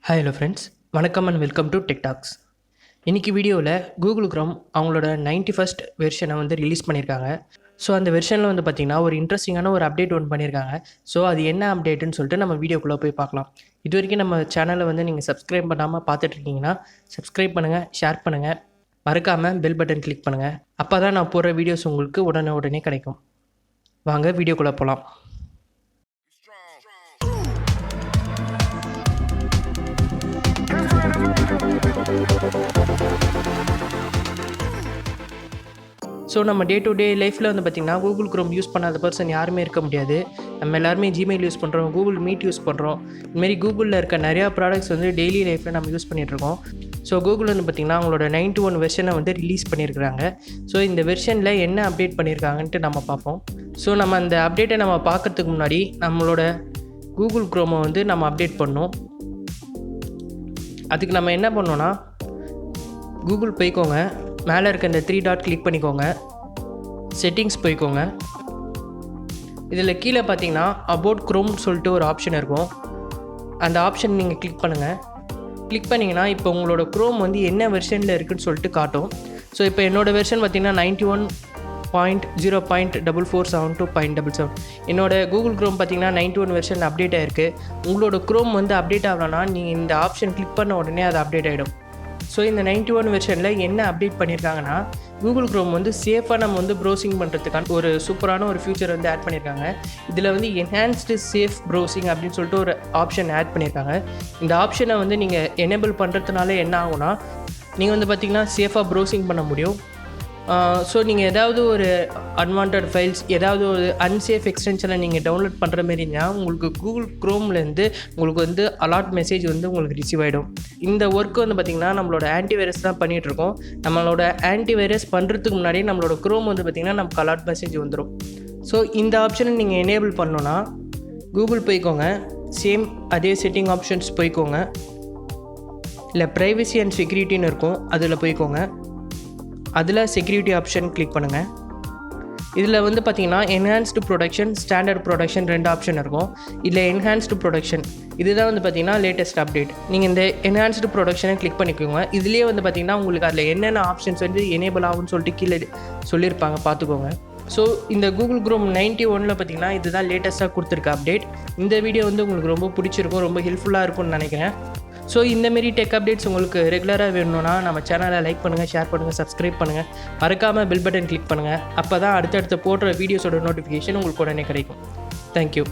Hi hello friends, வணக்கம் and welcome to tech talks. இன்றைக்கி வீடியோவில் கூகுள் க்ரோம் அவங்களோட 91st வெர்ஷனை வந்து ரிலீஸ் பண்ணியிருக்காங்க. ஸோ அந்த வெர்ஷனில் வந்து பார்த்திங்கன்னா ஒரு இன்ட்ரெஸ்டிங்கான ஒரு அப்டேட் ஒன்று பண்ணியிருக்காங்க. ஸோ அது என்ன அப்டேட்டுன்னு சொல்லிட்டு நம்ம வீடியோக்குள்ளே போய் பார்க்கலாம். இது வரைக்கும் நம்ம சேனலை வந்து நீங்கள் சப்ஸ்கிரைப் பண்ணாமல் பார்த்துட்ருக்கீங்கன்னா சப்ஸ்கிரைப் பண்ணுங்கள், ஷேர் பண்ணுங்கள், மறக்காமல் பெல் பட்டன் கிளிக் பண்ணுங்கள். அப்போ தான் நான் போடுற வீடியோஸ் உங்களுக்கு உடனே கிடைக்கும். வாங்க வீடியோக்குள்ளே போகலாம். ஸோ நம்ம டே டு டே லைஃப்பில் வந்து பார்த்திங்கன்னா கூகுள் க்ரோம் யூஸ் பண்ணாத பர்சன் யாருமே இருக்க முடியாது. நம்ம எல்லாருமே ஜிமெயில் யூஸ் பண்ணுறோம், கூகுள் மீட் யூஸ் பண்ணுறோம். இதுமாரி கூகுளில் இருக்க நிறையா ப்ராடக்ட்ஸ் வந்து டெய்லி லைஃப்பில் நம்ம யூஸ் பண்ணிகிட்ருக்கோம். ஸோ கூகுள் வந்து பார்த்திங்கன்னா அவங்களோட 91 வெர்ஷனை வந்து ரிலீஸ் பண்ணியிருக்கிறாங்க. ஸோ இந்த வெர்ஷனில் என்ன அப்டேட் பண்ணியிருக்காங்கன்ட்டு நம்ம பார்ப்போம். ஸோ நம்ம அந்த அப்டேட்டை நம்ம பார்க்குறதுக்கு முன்னாடி நம்மளோட கூகுள் க்ரோமை வந்து நம்ம அப்டேட் பண்ணோம். அதுக்கு நம்ம என்ன பண்ணோன்னா, கூகுள் போய்க்கோங்க, மேலே இருக்க இந்த 3 டாட் கிளிக் பண்ணிக்கோங்க, செட்டிங்ஸ் போய்க்கோங்க. இதில் கீழே பார்த்தீங்கன்னா அபவுட் க்ரோம்னு சொல்லிட்டு ஒரு ஆப்ஷன் இருக்கும். அந்த ஆப்ஷன் நீங்கள் கிளிக் பண்ணுங்கள். கிளிக் பண்ணிங்கன்னா இப்போ உங்களோட க்ரோம் வந்து என்ன வெர்ஷனில் இருக்குதுன்னு சொல்லிட்டு காட்டும். ஸோ இப்போ என்னோடய வெர்ஷன் பார்த்திங்கன்னா 91.0.447.77. என்னோடய கூகுள் க்ரோம் பார்த்திங்கன்னா 91 வெர்ஷன் அப்டேட் ஆகிருக்கு. உங்களோட க்ரோம் வந்து அப்டேட் ஆகலைன்னா நீங்கள் இந்த ஆப்ஷன் கிளிக் பண்ண உடனே அது அப்டேட் ஆகிடும். ஸோ இந்த 91 வெர்ஷனில் என்ன அப்டேட் பண்ணியிருக்காங்கன்னா, கூகுள் க்ரோம் வந்து சேஃபாக நம்ம வந்து ப்ரௌசிங் பண்ணுறதுக்கான ஒரு சூப்பரான ஒரு ஃபியூச்சர் வந்து ஆட் பண்ணியிருக்காங்க. இதில் வந்து என்ஹான்ஸ்டு சேஃப் ப்ரௌசிங் அப்படின்னு சொல்லிட்டு ஒரு ஆப்ஷன் ஆட் பண்ணியிருக்காங்க. இந்த ஆப்ஷனை வந்து நீங்கள் எனேபிள் பண்ணுறதுனால என்ன ஆகும்னா, நீங்கள் வந்து பார்த்திங்கன்னா சேஃபாக ப்ரௌசிங் பண்ண முடியும். ஸோ நீங்கள் ஏதாவது ஒரு அன்வான்ட் ஃபைல்ஸ், ஏதாவது ஒரு அன்சேஃப் எக்ஸ்டென்ஷனை நீங்கள் டவுன்லோட் பண்ணுற மாரினா உங்களுக்கு கூகுள் க்ரோம்லேருந்து உங்களுக்கு வந்து அலாட் மெசேஜ் வந்து உங்களுக்கு ரிசீவ் ஆகிடும். இந்த ஒர்க்கு வந்து பார்த்திங்கன்னா நம்மளோட ஆன்டிவைரஸ் தான் பண்ணிகிட்ருக்கோம். நம்மளோட ஆன்டிவைரஸ் பண்ணுறதுக்கு முன்னாடி நம்மளோட க்ரோம் வந்து பார்த்திங்கன்னா நமக்கு அலாட் மெசேஜ் வந்துடும். ஸோ இந்த ஆப்ஷனை நீங்கள் எனேபிள் பண்ணோன்னா கூகுள் போய்க்கோங்க, சேம் அதே செட்டிங் ஆப்ஷன்ஸ் போய்க்கோங்க, இல்லை ப்ரைவசி அண்ட் செக்யூரிட்டின்னு இருக்கும், அதில் போய்க்கோங்க. அதில் செக்யூரிட்டி ஆப்ஷன் கிளிக் பண்ணுங்கள். இதில் வந்து பார்த்திங்கன்னா enhanced production, standard production 2 option இருக்கும். இதில் என்ஹான்ஸ்டு ப்ரொடக்ஷன் இதுதான் வந்து பார்த்திங்கன்னா லேட்டஸ்ட் அப்டேட். நீங்கள் இந்த என்ஹான்ஸ்டு ப்ரொடக்ஷனை கிளிக் பண்ணிக்கோங்க. இதுலேயே வந்து பார்த்திங்கன்னா உங்களுக்கு அதில் என்னென்ன ஆப்ஷன்ஸ் வந்து எனேபிள் ஆகும்னு சொல்லிட்டு கீழே சொல்லியிருப்பாங்க, பார்த்துக்கோங்க. ஸோ இந்த கூகுள் க்ரோம் 91 பார்த்திங்கன்னா இதுதான் லேட்டஸ்ட்டாக கொடுத்துருக்க அப்டேட். இந்த வீடியோ வந்து உங்களுக்கு ரொம்ப பிடிச்சிருக்கும், ரொம்ப ஹெல்ப்ஃபுல்லாக இருக்கும்னு நினைக்கிறேன். ஸோ இந்தமாரி டெக் அப்டேட்ஸ் உங்களுக்கு ரெகுலராக வேணும்னா நம்ம சேனலை லைக் பண்ணுங்கள், ஷேர் பண்ணுங்கள், சப்ஸ்கிரைப் பண்ணுங்கள், மறக்காமல் பெல் பட்டன் கிளிக் பண்ணுங்கள். அப்போ தான் அடுத்தடுத்து போடுற வீடியோஸோட நோட்டிஃபிகேஷன் உங்களுக்கு உடனே கிடைக்கும். தேங்க்யூ.